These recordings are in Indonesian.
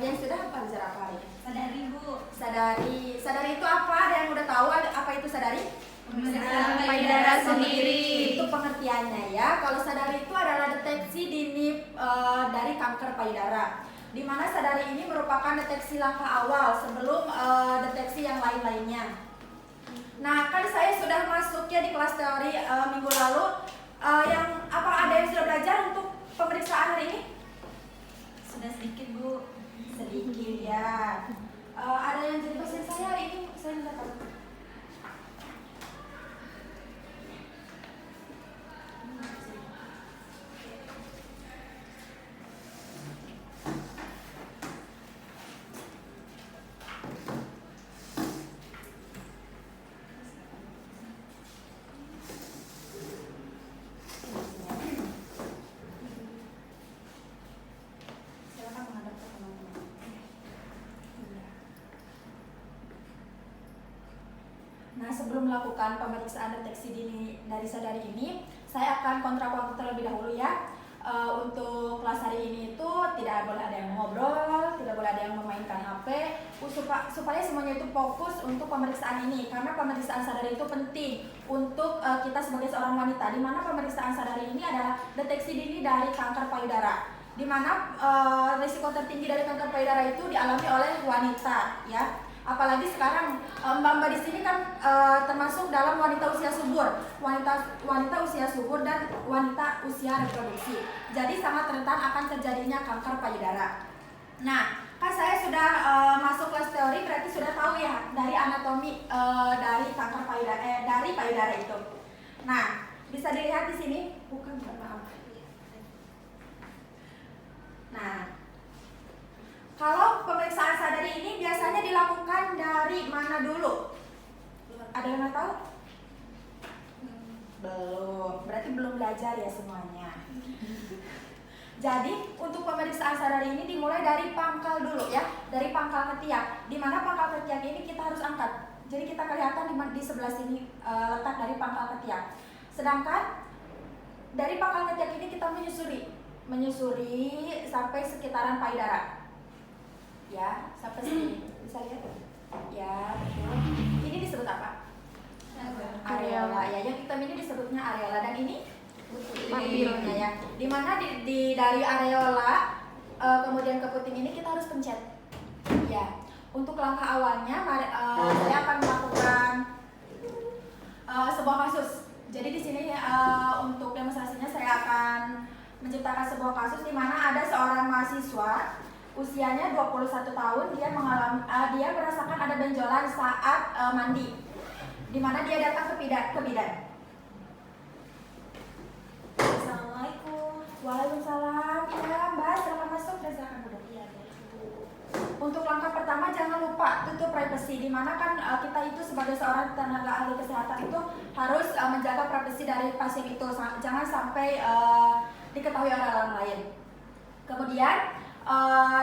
yang sudah apa belajar apa hari ini? Sadari Bu. Sadari itu apa? Ada yang udah tahu apa itu sadari? Pemeriksaan payudara sendiri. Itu pengertiannya ya. Kalau sadari itu adalah deteksi dini dari kanker payudara. Di mana sadari ini merupakan deteksi langkah awal sebelum deteksi yang lain-lainnya. Nah, kan saya sudah masuk ya di kelas teori minggu lalu. Yang apa ada yang sudah belajar untuk pemeriksaan hari ini? Sudah sedikit Bu. Sedikit ya. Ada yang jadi pasien saya hari ini? Saya minta tahu. Nah, sebelum melakukan pemeriksaan deteksi dini dari sadari ini, saya akan kontrak waktu terlebih dahulu ya. Untuk kelas hari ini itu tidak boleh ada yang ngobrol, tidak boleh ada yang memainkan HP, supaya semuanya itu fokus untuk pemeriksaan ini. Karena pemeriksaan sadari itu penting untuk kita sebagai seorang wanita, di mana pemeriksaan sadari ini adalah deteksi dini dari kanker payudara, di mana risiko tertinggi dari kanker payudara itu dialami oleh wanita ya. Apalagi sekarang mbak-mbak di sini kan termasuk dalam wanita usia subur, wanita usia subur dan wanita usia reproduksi. Jadi sangat rentan akan terjadinya kanker payudara. Nah, kan saya sudah masuk kelas teori, berarti sudah tahu ya dari anatomi dari kanker payudara, dari payudara itu. Nah, bisa dilihat di sini, bukan maaf. Nah, kalau pemeriksaan sadari ini biasanya dilakukan dari mana dulu? Ada yang tahu? Belum, berarti belum belajar ya semuanya. Jadi untuk pemeriksaan sadari ini dimulai dari pangkal dulu ya, dari pangkal ketiak. Di mana pangkal ketiak ini kita harus angkat. Jadi kita kelihatan di sebelah sini letak dari pangkal ketiak. Sedangkan dari pangkal ketiak ini kita menyusuri sampai sekitaran payudara. Ya, sampai sini. Bisa lihat? Ya, betul. Ini disebut apa? Areola. Ya, yang hitam ini disebutnya areola dan ini puting ya. Dimana dari areola kemudian ke puting ini kita harus pencet. Ya. Untuk langkah awalnya saya akan melakukan sebuah kasus. Jadi di sini untuk demonstrasinya saya akan menciptakan sebuah kasus di mana ada seorang mahasiswa usianya 21 tahun, dia merasakan ada benjolan saat mandi, di mana dia datang ke bidan. Assalamualaikum. Waalaikumsalam. Iya Mbak, silakan masuk dan silakan duduk. Untuk langkah pertama jangan lupa tutup privasi, di mana kan kita itu sebagai seorang tenaga ahli kesehatan itu harus menjaga privasi dari pasien itu, jangan sampai diketahui oleh orang lain. Kemudian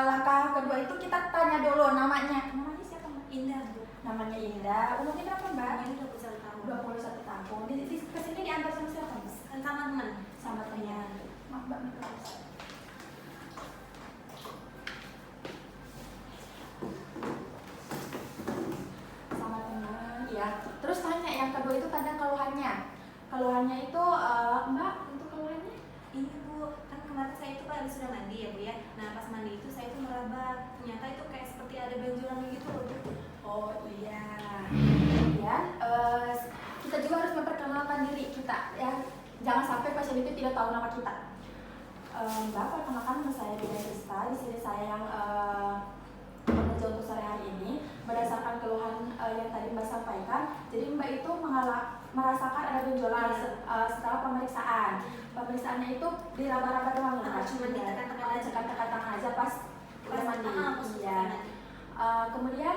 langkah kedua itu kita tanya dulu namanya siapa Mbak? Indah Bu. Namanya Indah. Umurnya berapa Mbak? Ini 21 tahun. 21 tahun. Di kesini diantar sama siapa Mas? Sama teman. Sama teman. Maaf Mbak, mikrofon. Sama teman. Ya. Terus tanya yang kedua itu tanya keluhannya. Keluhannya itu Mbak, untuk keluhannya? Ini Bu, kan kemarin saya itu kan sudah mandi ya Bu ya. Nah pas mandi itu saya itu meraba, ternyata itu kayak seperti ada benjolan gitu loh Bu. Oh iya. Kemudian kita juga harus memperkenalkan diri kita ya. Jangan sampai pasien itu tidak tahu nama kita. Mbak, perkenalkan nama saya Dina Krista. Di sini saya yang bekerja untuk sore hari ini berdasarkan keluhan yang tadi Mbak sampaikan. Jadi Mbak itu merasakan ada benjolan setelah pemeriksaan. Pemeriksaannya itu diraba-raba doang ya, Cuma tekan-tekan aja pas mandi. Iya. Kemudian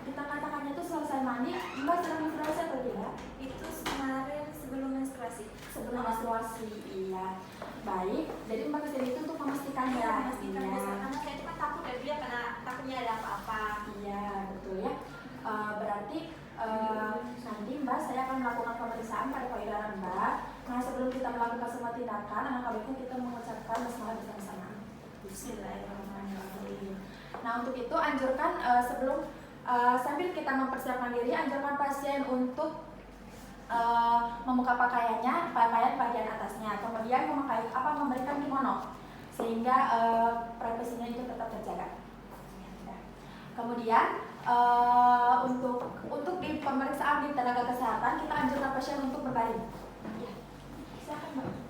ditekan-tekannya itu selesai mandi, Mbak sedang menstruasi atau tidak? Itu kemarin sebelum menstruasi. Sebelum menstruasi, iya. Baik, jadi Mbak kesini itu untuk memastikan ya. Memastikan karena saya itu kan takut ya dia karena takutnya ada apa-apa. Iya, betul ya. Berarti nanti Mbak saya akan melakukan pemeriksaan pada payudara Mbak. Nah sebelum kita melakukan semua tindakan, alangkah baiknya kita mengucapkan basmalah bersama-sama. Bismillahirrahmanirrahim. Nah, untuk itu anjurkan sebelum sambil kita mempersiapkan diri, anjurkan pasien untuk membuka pakaiannya, pakaian bagian atasnya, kemudian memberikan kimono sehingga privasinya itu tetap terjaga. Kemudian untuk di pemeriksaan di tenaga kesehatan kita anjurkan pasien untuk berbaring. Ya, silakan Mbak.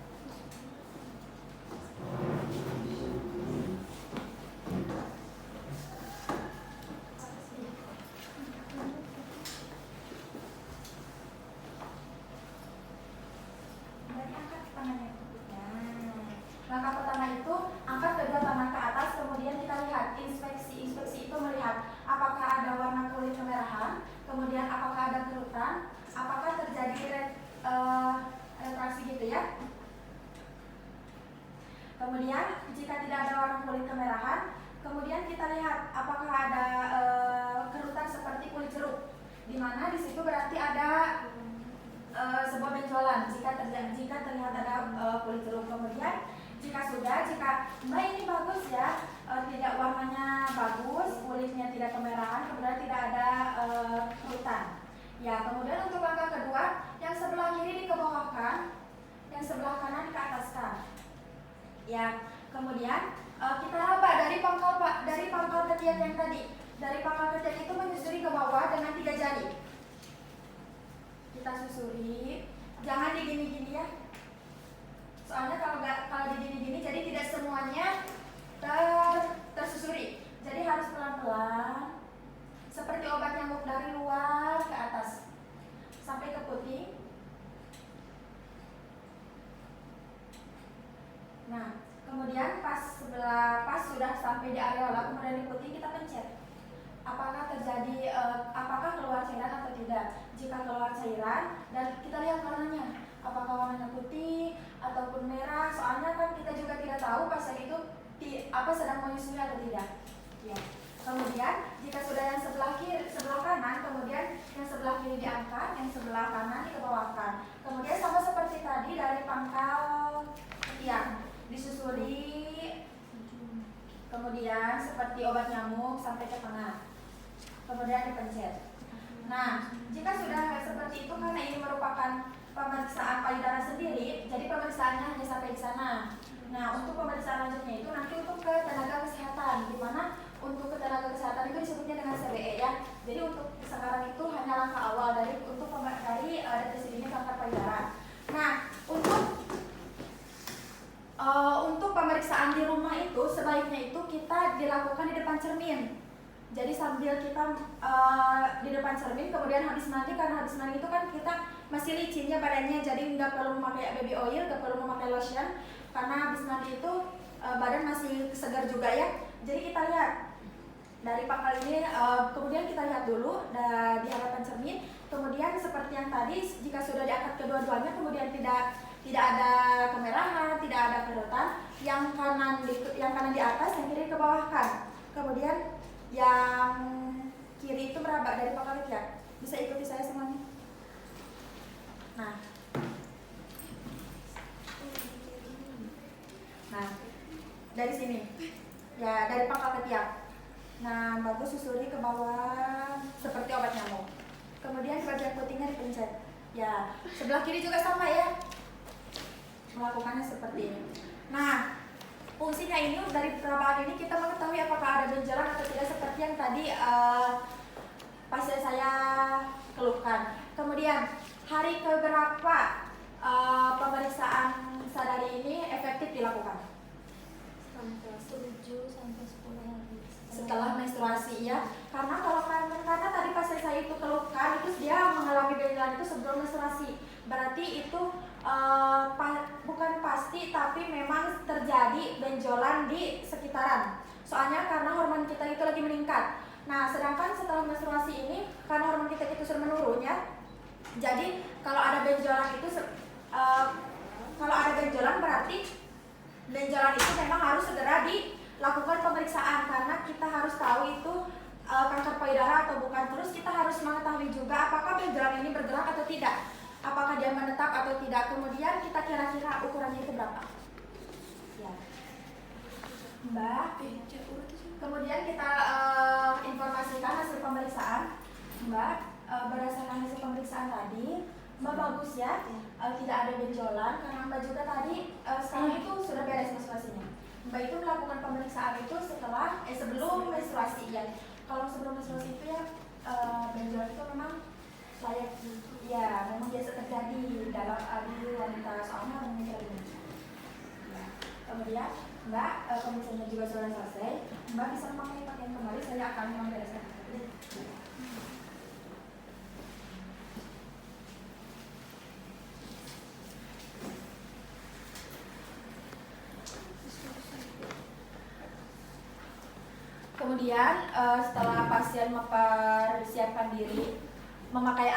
Langkah pertama itu angkat kedua tangan ke atas, kemudian kita lihat inspeksi itu melihat apakah ada warna kulit kemerahan, kemudian apakah ada kerutan, apakah terjadi retraksi gitu ya. Kemudian jika tidak ada warna kulit kemerahan, kemudian kita lihat apakah ada kerutan seperti kulit jeruk, di mana di situ berarti ada sebuah benjolan jika terlihat ada kulit jeruk. Kemudian jika Mbak ini bagus ya, tidak warnanya bagus, kulitnya tidak kemerahan, kemudian tidak ada kerutan. Ya, kemudian untuk langkah kedua, yang sebelah kiri dikebawahkan, yang sebelah kanan dikeataskan. Ya, kemudian kita raba dari pangkal ketiak yang tadi. Dari pangkal ketiak itu menyusuri ke bawah dengan 3 jari. Kita susuri, jangan digini-gini ya. Soalnya kalau digini-gini jadi tidak semuanya tersusuri. Jadi harus pelan-pelan. Seperti obat nyamuk dari luar ke atas sampai ke puting. Nah, kemudian pas sudah sampai di areola, kemudian di puting kita pencet. Apakah keluar cairan atau tidak? Jika keluar cairan dan kita lihat warnanya, apakah warnanya putih ataupun merah, soalnya kan kita juga tidak tahu pasien itu sedang menyusui atau tidak. Ya. Kemudian jika sudah yang sebelah kanan, kemudian yang sebelah kiri diangkat, yang sebelah kanan dikebawahkan. Kemudian sama seperti tadi dari pangkal ketiak disusuri, kemudian seperti obat nyamuk sampai ke tengah, kemudian dipencet. Nah, jika sudah seperti itu, karena ini merupakan pemeriksaan payudara sendiri, jadi pemeriksaannya hanya sampai di sana. Nah, untuk pemeriksaan lanjutnya itu nanti untuk ke tenaga kesehatan, di mana untuk ke tenaga kesehatan itu disebutnya dengan CBE ya. Jadi untuk sekarang itu hanya langkah awal dari deteksi dini kanker payudara. Nah, untuk pemeriksaan di rumah itu sebaiknya itu kita dilakukan di depan cermin. Jadi sambil kita di depan cermin, kemudian habis mandi, karena habis mandi itu kan kita masih licin ya badannya, jadi nggak perlu memakai baby oil, nggak perlu memakai lotion, karena habis mandi itu badan masih segar juga ya. Jadi kita lihat dari pangkal ini, kemudian kita lihat dulu di hadapan cermin, kemudian seperti yang tadi, jika sudah diangkat kedua-duanya, kemudian tidak ada kemerahan, tidak ada kerutan, yang kanan di atas, yang kiri ke bawahkan. Kemudian yang kiri itu meraba dari pangkal ketiak. Bisa ikuti saya semuanya. Nah, dari sini, ya dari pangkal ketiak. Nah, bagus susuri ke bawah seperti obat nyamuk. Kemudian bagian putingnya dipencet. Ya, sebelah kiri juga sama ya. Melakukannya seperti ini. Nah, fungsinya ini dari perabaan ini kita mengetahui apakah ada benjolan atau tidak, seperti yang tadi pasien saya keluhkan. Kemudian hari keberapa pemeriksaan sadari ini efektif dilakukan? Sampai 7 sampai 10 hari setelah menstruasi ya. Karena tadi pasien saya itu keluhkan itu dia mengalami benjolan itu sebelum menstruasi. Berarti itu bukan pasti, tapi memang terjadi benjolan di sekitaran. Soalnya karena hormon kita itu lagi meningkat. Nah, sedangkan setelah menstruasi ini karena hormon kita itu sudah menurun ya. Jadi kalau ada benjolan itu berarti benjolan itu memang harus segera dilakukan pemeriksaan, karena kita harus tahu itu kanker payudara atau bukan. Terus kita harus mengetahui juga apakah benjolan ini bergerak atau tidak, apakah dia menetap atau tidak. Kemudian kita kira-kira ukurannya itu berapa ya Mbak. Kemudian kita Mbak, berdasarkan hasil pemeriksaan tadi, Mbak bagus ya, tidak ada benjolan karena Mbak juga tadi sekarang itu sudah beres menstruasinya. Mbak itu melakukan pemeriksaan itu sebelum menstruasi ya. Kalau sebelum menstruasi itu ya benjolan itu memang layak ya, memang biasa terjadi dalam wanita, soalnya orang mikir ini. Ya. Kemudian Mbak, pemeriksaannya juga sudah selesai. Mbak bisa memakai pakaian kembali, saya akan membereskan. Kemudian setelah pasien mempersiapkan diri memakai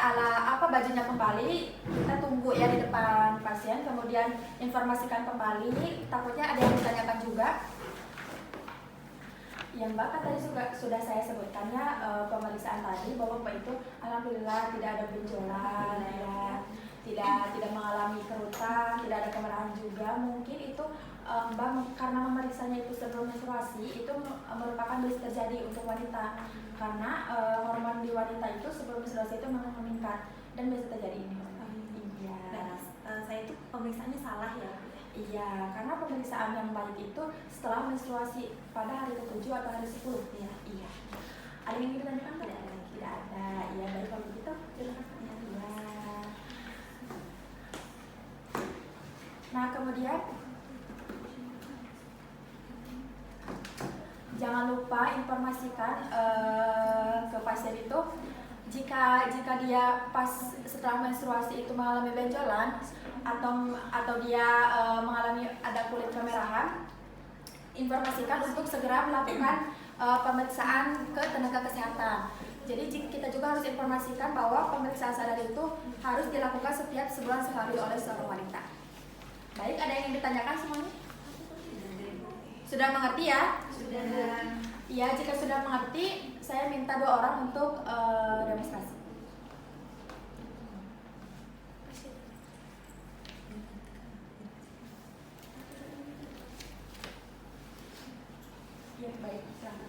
bajunya kembali, kita tunggu ya di depan pasien, kemudian informasikan kembali. Takutnya ada yang ditanyakan juga. Yang Mbak kan tadi sudah saya sebutkan ya, pemeriksaan tadi bahwa Mbak itu alhamdulillah tidak ada benjolan ya, tidak mengalami kerutan, tidak ada kemerahan juga. Mungkin itu Mbak karena memeriksanya itu sebelum menstruasi itu merupakan bisa terjadi untuk wanita karena hormon di wanita itu sebelum menstruasi itu memang meningkat dan bisa terjadi ini. Iya. Saya itu pemeriksaannya salah ya. Iya, karena pemeriksaan yang baik itu setelah menstruasi pada hari ke-7 atau hari 10 ya. Iya. Ada yang ingin ditanyakan? Tidak ada. Iya, baik kalau begitu silakan. Iya. Nah, kemudian jangan lupa informasikan ke pasien itu jika dia pas setelah menstruasi itu mengalami benjolan atau dia mengalami ada kulit kemerahan, informasikan untuk segera melakukan pemeriksaan ke tenaga kesehatan. Jadi kita juga harus informasikan bahwa pemeriksaan sadar itu harus dilakukan setiap sebulan sekali oleh seorang wanita. Baik, ada yang ingin ditanyakan semuanya? Sudah mengerti ya? Sudah. Ya, jika sudah mengerti, saya minta 2 orang untuk demonstrasi. Ya, baik. Silakan.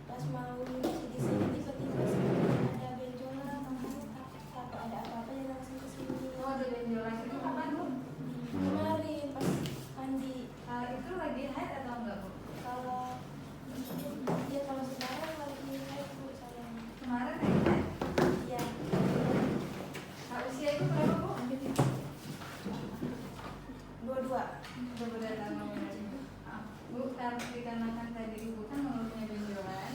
Pas mau di sini tiba-tiba ada benjolan, takut ada apa-apa ya langsung ke sini. Oh, ada benjolan itu kapan, Bu? Kemarin pas mandi. Itu lagi haid atau enggak, Bu? Kalau sekarang lagi haid, Bu, saya. Kemarin lagi haid? Iya. Usia itu berapa, Bu? 22. Sudah lama berarti. Bu, dikarenakan tadi Ibu kan mengeluhnya benjolan,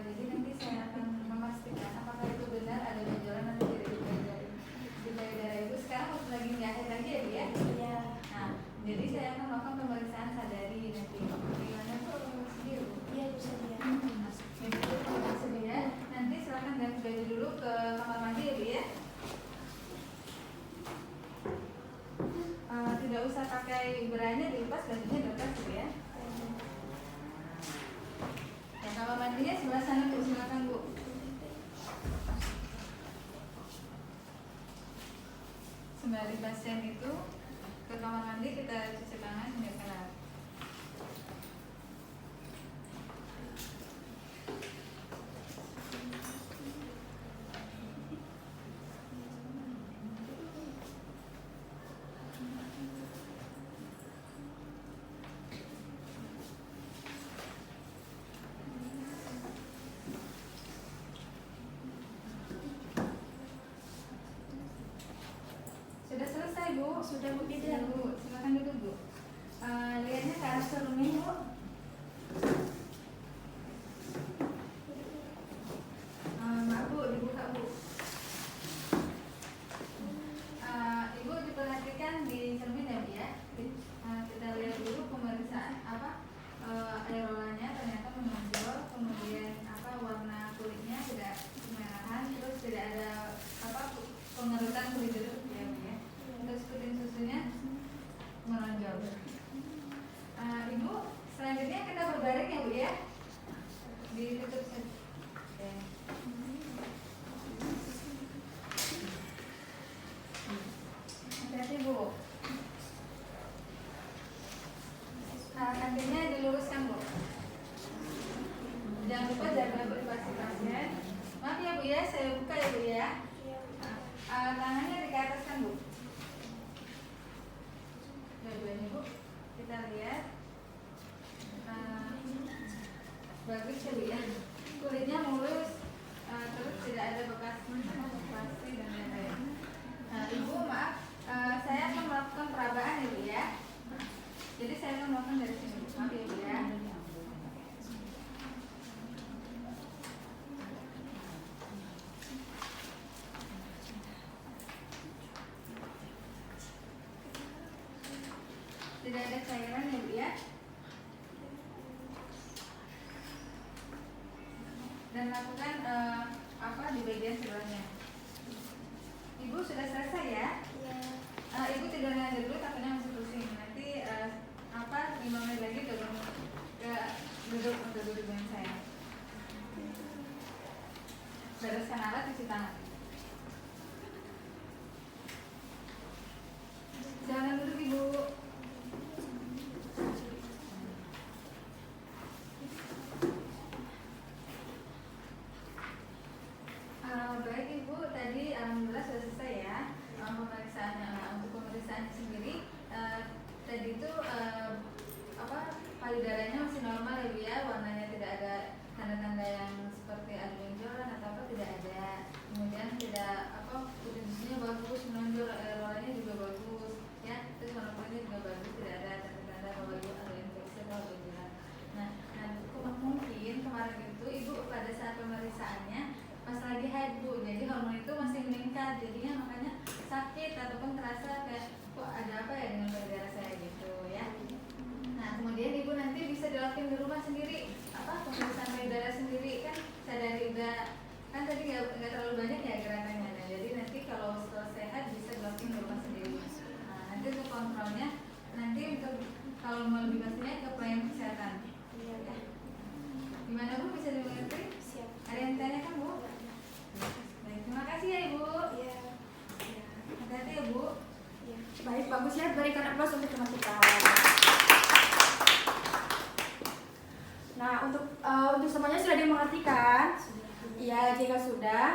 jadi nanti saya akan memastikan apakah itu benar ada benjolan atau tidak di payudara Ibu. Sekarang lagi haid lagi ya, Bu ya? Iya. Nah, jadi saya akan melakukan pemeriksaan sadari nanti. Gimana tuh sedia, Bu? Iya, Bu, sedia. Jadi sedia. Nanti silakan ganti baju dulu ke kamar mandi ya, Bu ya. Tidak usah pakai beranya, dilepas bajunya dilepas, Bu ya. Nah, kamar mandinya sebelah sana, Bu. Silakan, Bu. Sembari pasien itu ke kamar mandi, kita cuci tangan hingga kelar. Sudah selesai, Bu? Sudah, Bu. Sudah, Bu. Silakan duduk, Bu. Lihatnya ke arah cermin, Bu. Maaf, Bu, dibuka, Bu. Ibu diperhatikan di cermin ya, Bu ya. Kita lihat dulu pemeriksaan aerolannya ternyata menonjol, kemudian warna kulitnya tidak kemerahan, terus tidak ada pengerutan kulit jeruk ya, Bu ya. Terus puting susunya menonjol. Ibu selanjutnya kita berbaring ya, Bu ya. Ditutup saja. Oke. Hati-hati, Bu. Kakinya diluruskan, Bu. Jangan lupa jaga privasi pasien. Maaf ya, Bu ya, saya buka ya, Bu ya. Tangannya dikeataskan, Bu. Dua-duanya, Bu. Kita lihat. Bagus ya, Bu ya. Kulitnya mulus, terus tidak ada bekas plastik dan lain-lain. Ibu, maaf, saya akan melakukan perabaan ya, Bu ya. Jadi saya akan melakukan dari sini, Bu. Maaf ya, Bu ya. Tidak ada cairan ya, Bu ya. Dan lakukan di bagian sebelahnya. Ibu sudah selesai ya? Iya. Ibu tidurnya aja dulu, takutnya masih pusing. Nanti 5 menit lagi duduk untuk duduk dengan saya. Bereskan alat, cuci tangan. Jangan duduk, Ibu. Baik, Ibu, tadi alhamdulillah sudah selesai ya pemeriksaannya. Untuk pemeriksaannya sendiri tadi itu payudaranya masih normal ya, Bu ya. Warnanya tidak ada tanda-tanda yang seperti ada benjolan atau apa, tidak ada. Kemudian tidak puting susunya bagus, menonjol, aerolannya juga bagus ya. Terus warna kulitnya juga bagus, tidak ada tanda-tanda bahwa Ibu ada infeksi atau benjolan. Nah, mungkin kemarin itu Ibu pada saat pemeriksaannya pas lagi haid, Bu, jadi hormon itu masih meningkat, jadinya makanya sakit ataupun terasa kayak kok ada apa ya dengan payudara saya gitu ya. Nah, kemudian Ibu nanti bisa dilakukan di rumah sendiri, pemeriksaan payudara sendiri kan. Sadari udah kan tadi nggak terlalu banyak ya gerakannya. Nah, jadi nanti kalau setelah sehat bisa dilakukan di rumah sendiri. Nah, nanti untuk kontrolnya, nanti untuk kalau mau lebih pastinya ke pelayanan kesehatan. Iya. Ya. Gimana, Bu, bisa dimengerti? Siap. Ada yang ditanyakan, Bu? Baik, terima kasih ya, Ibu. Iya. Hati-hati ya, Bu. Iya. Baik, bagus ya. Berikan aplaus untuk teman kita. Nah, untuk semuanya sudah dimengertikan? Iya, jika sudah,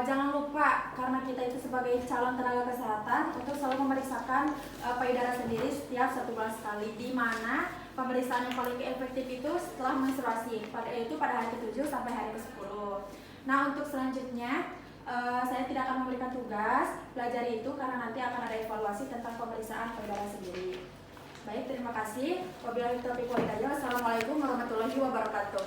jangan lupa karena kita itu sebagai calon tenaga kesehatan untuk selalu memeriksakan payudara sendiri setiap 1 bulan sekali, di mana pemeriksaan yang paling efektif itu setelah menstruasi, yaitu pada hari ke-7 sampai hari ke-10. Nah, untuk selanjutnya saya tidak akan memberikan tugas belajar itu karena nanti akan ada evaluasi tentang pemeriksaan payudara sendiri. Baik, terima kasih. Wabillahi taufiq wal hidayah. Wassalamualaikum warahmatullahi wabarakatuh.